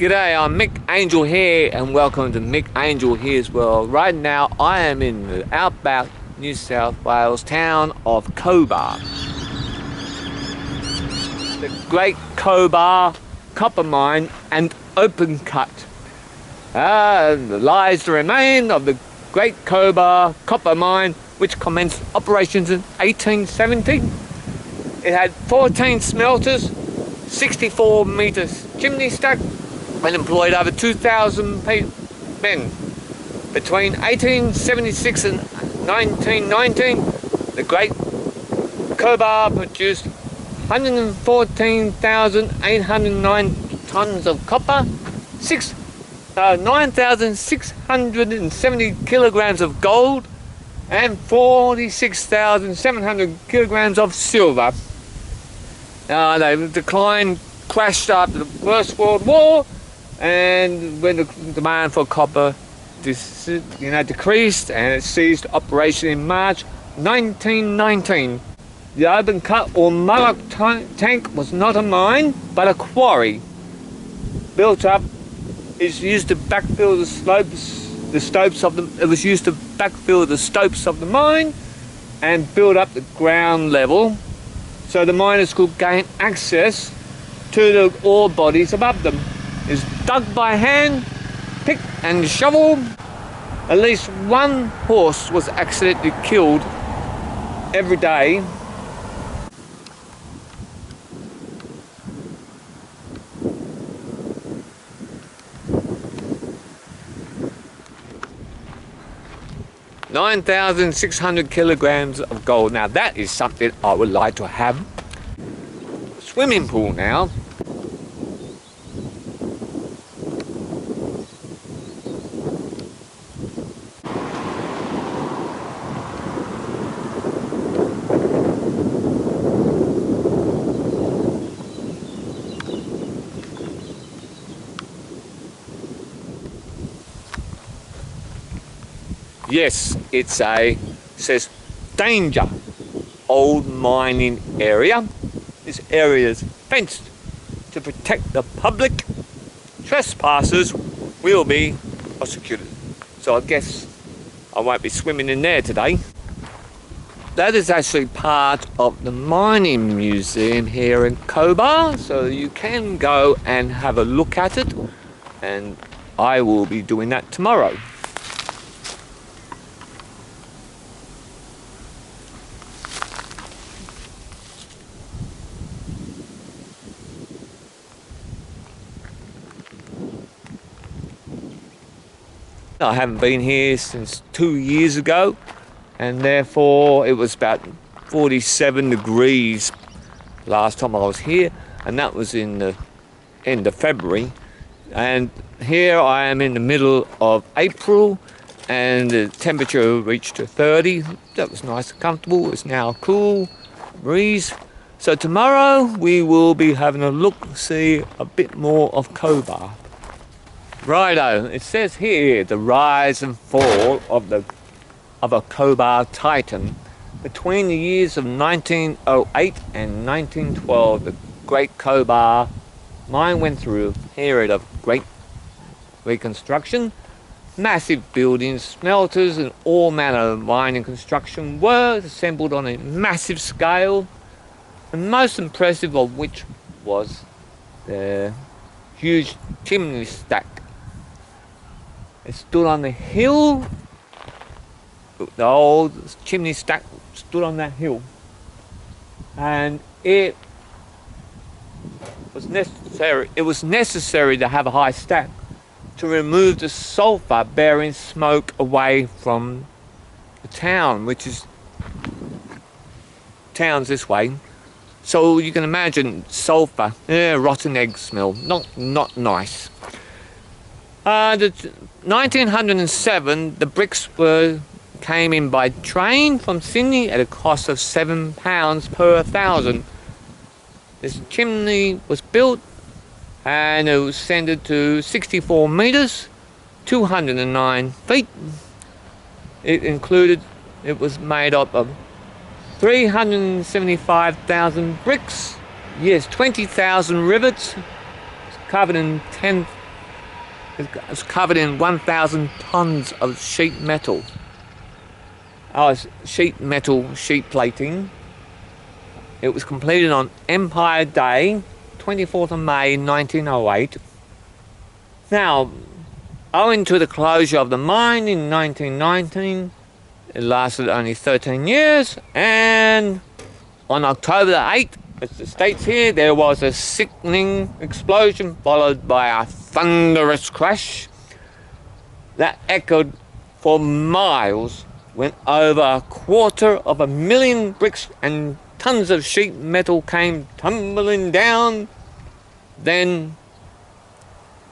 G'day, I'm Mick Angelhere and welcome to Mick Angelhere's World. Right now I am in the outback New South Wales town of Cobar. The Great Cobar copper mine and open cut. Lies the remain of the Great Cobar copper mine, which commenced operations in 1870. It had 14 smelters, 64 metres chimney stack, and employed over 2,000 men. Between 1876 and 1919, the Great Cobar produced 114,809 tonnes of copper, 9,670 kilograms of gold, and 46,700 kilograms of silver. The decline crashed after the First World War, and when the demand for copper decreased, and it ceased operation in March 1919. The open cut or mullock tank was not a mine, but a quarry. Built up, is used to backfill the slopes of the. It was used to backfill the slopes of the mine, and build up the ground level, so the miners could gain access to the ore bodies above them. It's dug by hand, pick and shovel. At least one horse was accidentally killed every day. $9,600 kilograms of gold. Now that is something I would like to have. Swimming pool now. Yes, it says danger, old mining area. This area is fenced to protect the public. Trespassers will be prosecuted. So I guess I won't be swimming in there today. That is actually part of the mining museum here in Cobar, so you can go and have a look at it, and I will be doing that tomorrow. I haven't been here since 2 years ago, and therefore it was about 47 degrees last time I was here, and that was in the end of February. And here I am in the middle of April, and the temperature reached 30. That was nice and comfortable. It's now cool breeze. So tomorrow we will be having a look, see a bit more of Cobar. Righto, it says here the rise and fall of a Cobar titan. Between the years of 1908 and 1912, the Great Cobar mine went through a period of great reconstruction. Massive buildings, smelters and all manner of mining construction were assembled on a massive scale, and most impressive of which was the huge chimney stack. It stood on the hill. The old chimney stack stood on that hill, and it was necessary to have a high stack to remove the sulfur bearing smoke away from the town, which is towns this way. So you can imagine sulfur, rotten egg smell, not nice. The 1907, the bricks came in by train from Sydney at a cost of £7 per 1,000. This chimney was built, and it was extended to 64 metres, 209 feet. It was made up of 375,000 bricks, yes, 20,000 rivets, covered in It's covered in 1,000 tons of sheet metal. It's sheet plating. It was completed on Empire Day, 24th of May 1908. Now, owing to the closure of the mine in 1919, it lasted only 13 years, and on October the 8th, as it states here, there was a sickening explosion followed by a thunderous crash that echoed for miles when over 250,000 bricks and tons of sheet metal came tumbling down. Then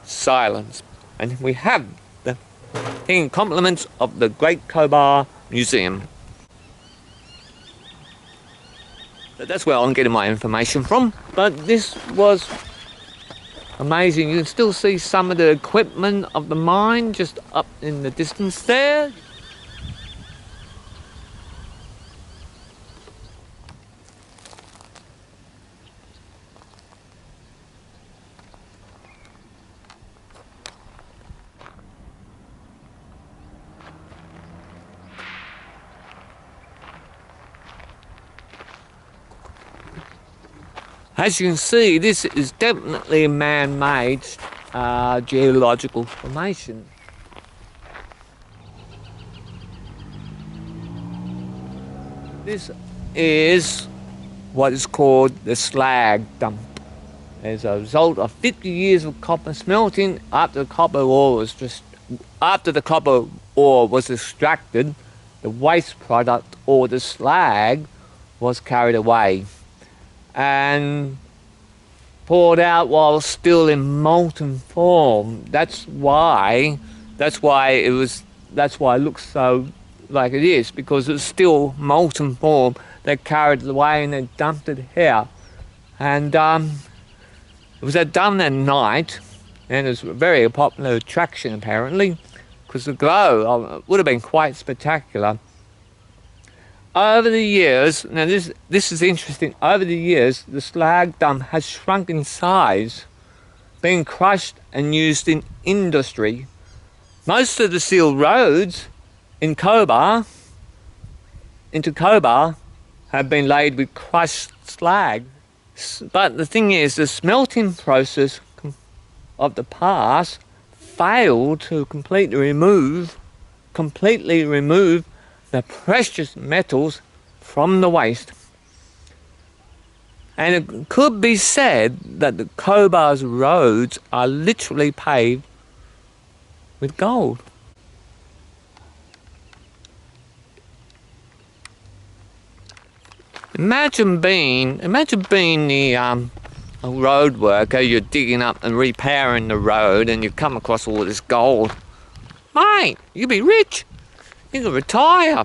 silence. And we have the paying compliments of the Great Cobar Museum. That's where I'm getting my information from. But this was amazing. You can still see some of the equipment of the mine just up in the distance there. As you can see, this is definitely a man-made geological formation. This is what is called the slag dump. As a result of 50 years of copper smelting, after the copper ore was extracted, the waste product, or the slag, was carried away and poured out while still in molten form. That's why it looks so like it is, because it's still molten form. They carried it away and they dumped it here, and it was done at night, and it was a very popular attraction apparently, because the glow would have been quite spectacular. Over the years, now this is interesting, over the years the slag dump has shrunk in size, being crushed and used in industry. Most of the sealed roads into Cobar have been laid with crushed slag. But the thing is, the smelting process of the past failed to completely remove the precious metals from the waste. And it could be said that the Cobar's roads are literally paved with gold. Imagine being the a road worker. You're digging up and repairing the road, and you come across all this gold. Mate, you'd be rich. You can retire.